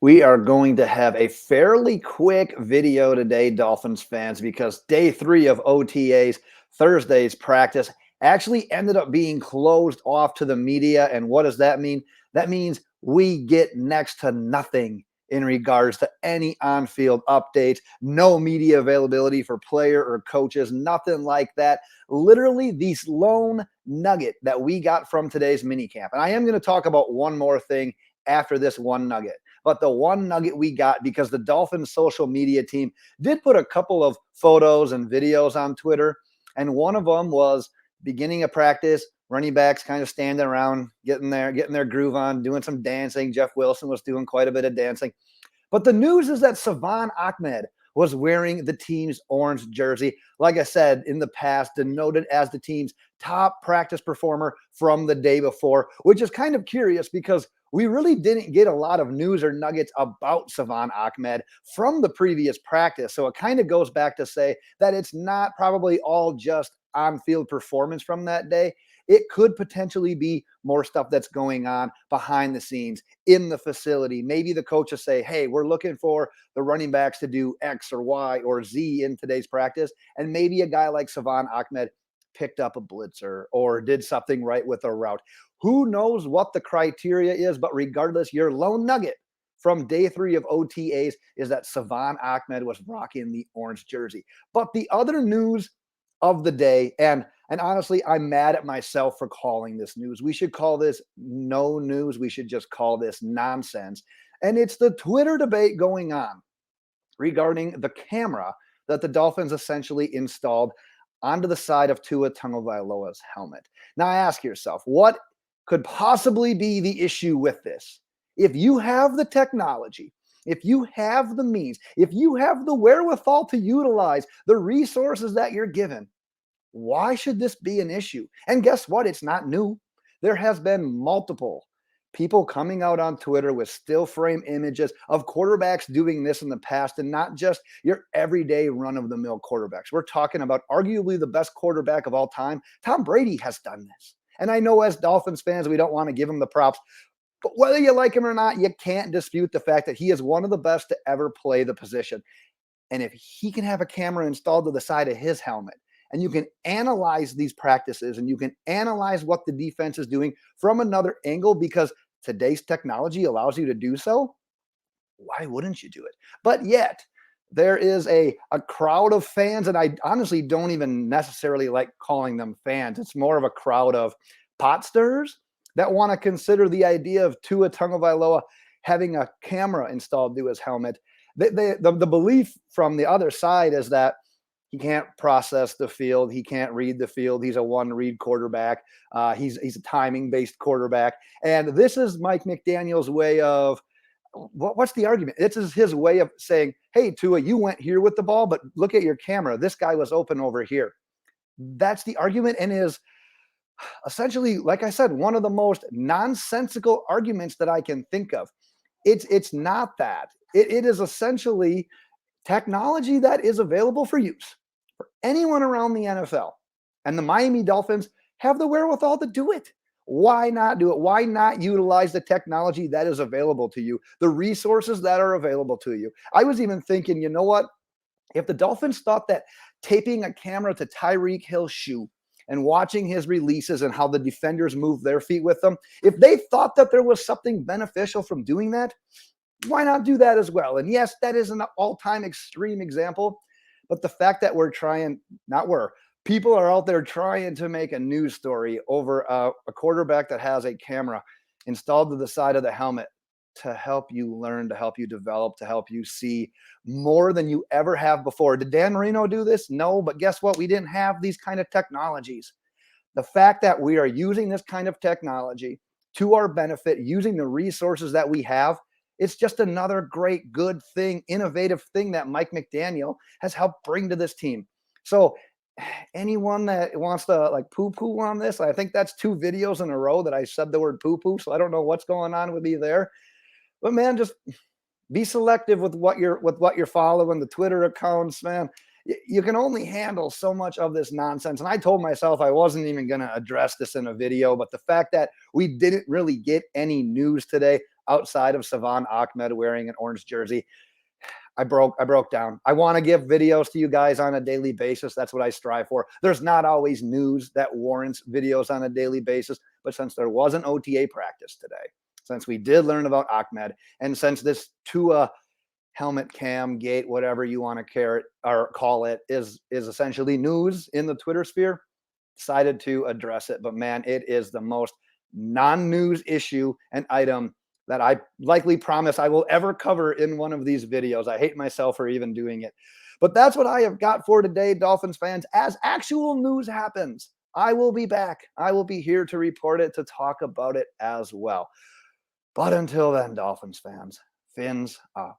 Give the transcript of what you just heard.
We are going to have a fairly quick video today, Dolphins fans, because day 3 of OTAs, Thursday's practice, actually ended up being closed off to the media. And what does that mean? That means we get next to nothing in regards to any on-field updates, no media availability for player or coaches, nothing like that. Literally the lone nugget that we got from today's minicamp. And I am going to talk about one more thing after this one nugget. But the one nugget we got, because the Dolphins social media team did put a couple of photos and videos on Twitter, and one of them was beginning of practice, running backs kind of standing around, getting their groove on, doing some dancing. Jeff Wilson was doing quite a bit of dancing. But the news is that Salvon Ahmed was wearing the team's orange jersey, like I said in the past, denoted as the team's top practice performer from the day before, which is kind of curious because we really didn't get a lot of news or nuggets about Salvon Ahmed from the previous practice. So it kind of goes back to say that it's not probably all just on-field performance from that day. It could potentially be more stuff that's going on behind the scenes in the facility. Maybe the coaches say, hey, we're looking for the running backs to do X or Y or Z in today's practice. And maybe a guy like Salvon Ahmed picked up a blitzer or did something right with a route. Who knows what the criteria is, but regardless, your lone nugget from day 3 of OTAs is that Salvon Ahmed was rocking the orange jersey. But the other news of the day, and honestly, I'm mad at myself for calling this news. We should call this no news. We should just call this nonsense. And it's the Twitter debate going on regarding the camera that the Dolphins essentially installed onto the side of Tua Tagovailoa's helmet. Now, ask yourself, what could possibly be the issue with this? If you have the technology, if you have the means, if you have the wherewithal to utilize the resources that you're given, why should this be an issue? And guess what? It's not new. There has been multiple people coming out on Twitter with still frame images of quarterbacks doing this in the past, and not just your everyday run-of-the-mill quarterbacks. We're talking about arguably the best quarterback of all time. Tom Brady has done this. And I know as Dolphins fans, we don't want to give him the props, but whether you like him or not, you can't dispute the fact that he is one of the best to ever play the position. And if he can have a camera installed to the side of his helmet, and you can analyze these practices and you can analyze what the defense is doing from another angle, because today's technology allows you to do so, why wouldn't you do it? But yet, there is a crowd of fans, and I honestly don't even necessarily like calling them fans. It's more of a crowd of pot stirrers that want to consider the idea of Tua Tagovailoa having a camera installed to his helmet. The belief from the other side is that he can't process the field. He can't read the field. He's a one-read quarterback. He's a timing-based quarterback. And this is Mike McDaniel's way of, what's the argument? This is his way of saying, hey, Tua, you went here with the ball, but look at your camera. This guy was open over here. That's the argument, and is essentially, like I said, one of the most nonsensical arguments that I can think of. It's not that. It is essentially technology that is available for use for anyone around the NFL. And the Miami Dolphins have the wherewithal to do it. Why not do it? Why not utilize the technology that is available to you, the resources that are available to you? I was even thinking, you know what? If the Dolphins thought that taping a camera to Tyreek Hill's shoe and watching his releases and how the defenders move their feet with them, if they thought that there was something beneficial from doing that, why not do that as well? And yes, that is an all-time extreme example, but the fact that people are out there trying to make a news story over a quarterback that has a camera installed to the side of the helmet to help you learn, to help you develop, to help you see more than you ever have before. Did Dan Marino do this? No, but guess what? We didn't have these kind of technologies. The fact that we are using this kind of technology to our benefit, using the resources that we have, it's just another great, good thing, innovative thing that Mike McDaniel has helped bring to this team. So anyone that wants to like poo-poo on this, I think that's 2 videos in a row that I said the word poo-poo, so I don't know what's going on with me there. But man, just be selective with what you're following, the Twitter accounts, man. You can only handle so much of this nonsense. And I told myself I wasn't even going to address this in a video, but the fact that we didn't really get any news today, outside of Salvon Ahmed wearing an orange jersey. I broke down. I want to give videos to you guys on a daily basis. That's what I strive for. There's not always news that warrants videos on a daily basis, but since there was an OTA practice today, since we did learn about Ahmed, and since this Tua helmet cam gate, whatever you want to call it, is essentially news in the Twitter sphere, decided to address it. But man, it is the most non-news issue and item that I likely promise I will ever cover in one of these videos. I hate myself for even doing it. But that's what I have got for today, Dolphins fans. As actual news happens, I will be back. I will be here to report it, to talk about it as well. But until then, Dolphins fans, fins up.